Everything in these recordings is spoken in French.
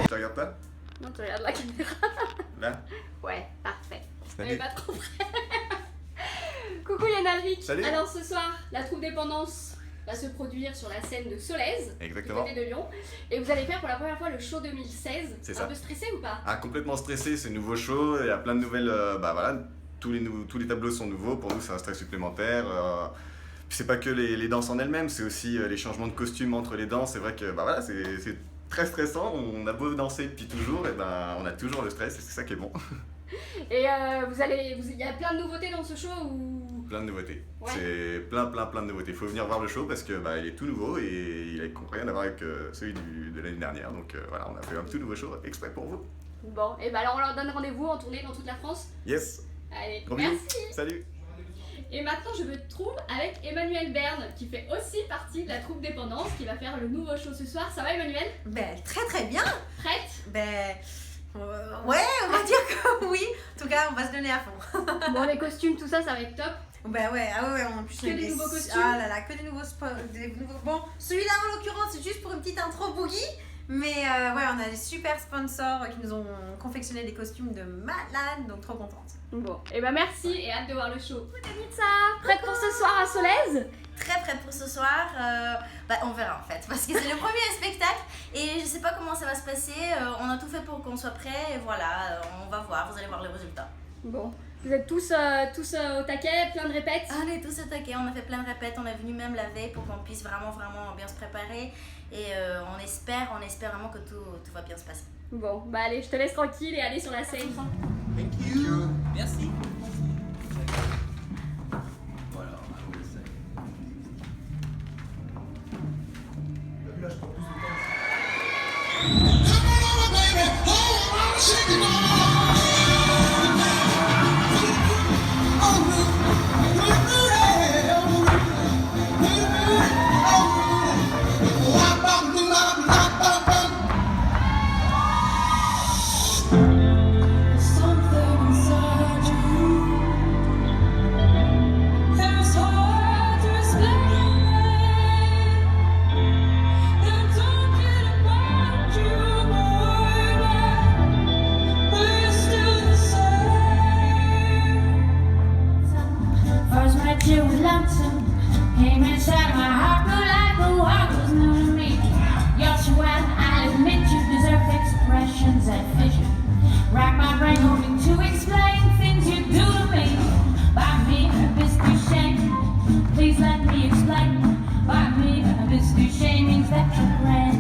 Tu regardes pas? Non, tu regardes la caméra. Là? Ouais, parfait. Salut. Mais pas trop près. Coucou Yann Alric. Salut. Alors ce soir, la troupe Dépendance va se produire sur la scène de Solèze, Exactement. du côté de Lyon. Et vous allez faire pour la première fois le show 2016. C'est Un ça. peu stressé ou pas? Ah, complètement stressé, c'est nouveau show, il y a plein de nouvelles, bah voilà, tous les tableaux sont nouveaux, pour nous c'est un stress supplémentaire. Puis c'est pas que les danses en elles-mêmes, c'est aussi les changements de costumes entre les danses, c'est vrai que bah voilà, c'est très stressant, on a beau danser depuis toujours, et ben on a toujours le stress et c'est ça qui est bon. Et il y a plein de nouveautés dans ce show ou... Plein de nouveautés, Ouais. c'est plein de nouveautés, il faut venir voir le show parce que bah, il est tout nouveau et il a rien à voir avec celui de l'année dernière, donc voilà, on a fait un tout nouveau show exprès pour vous. Bon, et bah alors on leur donne rendez-vous en tournée dans toute la France. Yes, Allez, gros bisous, merci. salut. Et maintenant je me trouve avec Emmanuel Berne qui fait aussi partie de la troupe Dépendance qui va faire le nouveau show ce soir. Ça va Emmanuel? Ben, très bien. Prête? Ben, ouais, on va dire que oui. En tout cas, on va se donner à fond. Bon, les costumes, tout ça, ça va être top. Ben ouais, ah ouais, en plus Que il y a des nouveaux costumes. Ah là là, que des nouveaux Bon, celui-là en l'occurrence, c'est juste pour une petite intro boogie. Mais ouais, on a des super sponsors qui nous ont confectionné des costumes de malade, donc trop contente. Bon, et bah merci et hâte de voir le show. Anita, prête pour ce soir à Solèze? Très prête pour ce soir, bah on verra en fait, parce que c'est le premier spectacle et je sais pas comment ça va se passer, on a tout fait pour qu'on soit prêt et voilà, on va voir, vous allez voir les résultats. Bon, vous êtes tous au taquet, plein de répètes? On est tous attaqués, on a fait plein de répètes, on est venu même la veille pour qu'on puisse vraiment bien se préparer et on espère vraiment que tout va bien se passer. Bon, bah allez, je te laisse tranquille et allez sur la scène. Thank you. Merci. Voilà, on va essayer. Là, je prends plus de temps. You were lonesome, came inside my heart, but like the world was new to me. You're so well, I'll admit you deserve expressions and vision. Rack my brain hoping to explain things you do to me. By me, this to shame. Please let me explain. By me, this to shame means that you're grand.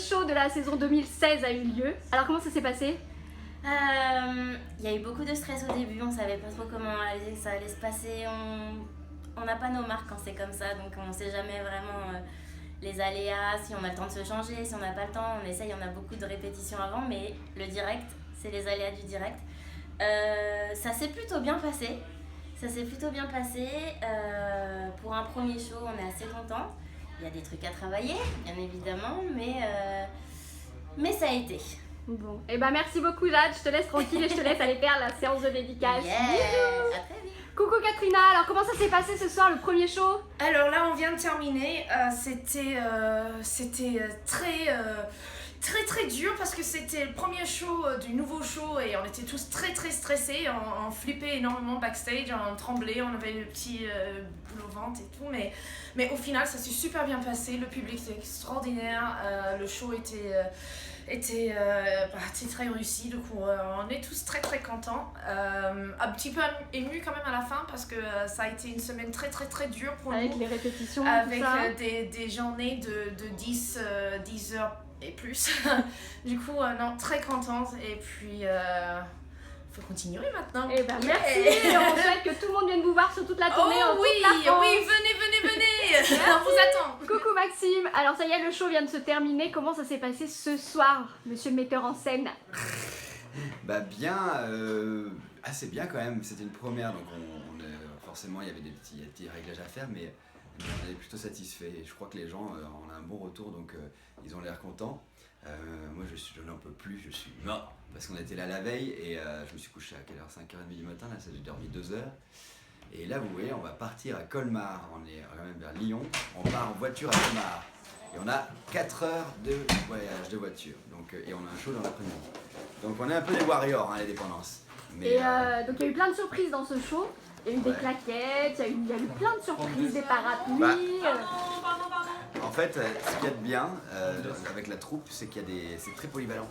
show de la saison 2016 a eu lieu. Alors comment ça s'est passé? Il y a eu beaucoup de stress au début, on savait pas trop comment ça allait se passer. On n'a pas nos marques quand c'est comme ça, donc on sait jamais vraiment les aléas, si on a le temps de se changer, si on n'a pas le temps, on essaye, on a beaucoup de répétitions avant, mais le direct, c'est les aléas du direct. Ça s'est plutôt bien passé. Pour un premier show, on est assez content. Il y a des trucs à travailler, bien évidemment, mais ça a été. Bon, et ben merci beaucoup Jade, je te laisse tranquille et je te laisse aller faire la séance de dédicace. Yeah. Bisous. À très vite. Coucou Katrina, alors comment ça s'est passé ce soir, le premier show? Alors là, on vient de terminer. C'était très dur parce que c'était le premier show du nouveau show et on était tous très stressés. On flippait énormément backstage, on tremblait, on avait le petit boule au ventre et tout. Mais au final, ça s'est super bien passé. Le public était extraordinaire. Le show était très réussi, donc on est tous très contents. Un petit peu ému quand même à la fin parce que ça a été une semaine très dure pour Avec nous. les répétitions, Avec tout ça. des journées de 10 heures et plus. Du coup, non, très contente et puis faut continuer maintenant. Et ben Yeah. merci, on souhaite que tout le monde vienne vous voir sur toute la tournée en Oh oui, toute la France. oui, venez, on vous attend. Coucou Maxime, alors ça y est, le show vient de se terminer, comment ça s'est passé ce soir, monsieur le metteur en scène? Bah bien, assez bien quand même. C'était une première, donc forcément il y avait des petits réglages à faire, mais on est plutôt satisfait. Je crois que les gens, on a un bon retour, donc ils ont l'air contents. Moi je n'en peux plus, je suis mort parce qu'on était là la veille et je me suis couché à quelle heure, 5h30 du matin, là ça j'ai dormi 2 heures. Et là vous voyez, on va partir à Colmar, on est quand même vers Lyon, on part en voiture à Colmar. Et on a 4 heures de voyage de voiture, donc, et on a un show dans l'après-midi. Donc on est un peu des warriors, hein, les dépendances. Mais, Et donc il y a eu plein de surprises dans ce show, il y a eu des Ouais. claquettes, il y a eu plein de surprises, des parapluies. Bah. En fait, ce qu'il y a de bien avec la troupe, c'est c'est très polyvalent.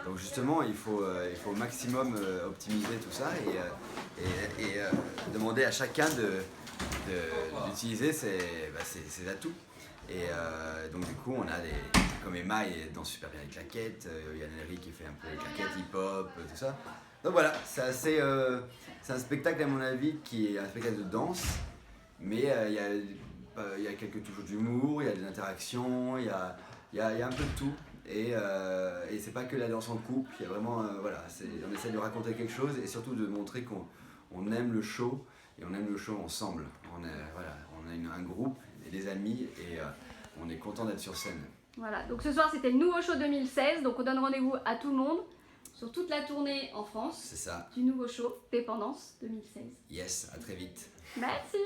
Donc justement, il faut au maximum optimiser tout ça et demander à chacun d'utiliser ses atouts. Et donc du coup, on a comme Emma, elle danse super bien les claquettes, il y a Nelly qui fait un peu les claquettes, hip-hop, tout ça. Donc voilà, c'est un spectacle à mon avis qui est un spectacle de danse, mais il y a quelques touches d'humour, il y a des interactions, il y a un peu de tout. Et c'est pas que la danse en couple, il y a vraiment, voilà, on essaie de raconter quelque chose et surtout de montrer qu'on aime le show et on aime le show ensemble. On a un groupe et des amis et on est content d'être sur scène. Voilà, donc ce soir c'était le nouveau show 2016, donc on donne rendez-vous à tout le monde sur toute la tournée en France C'est ça. du nouveau show Dépendance 2016. Yes, à très vite. Merci.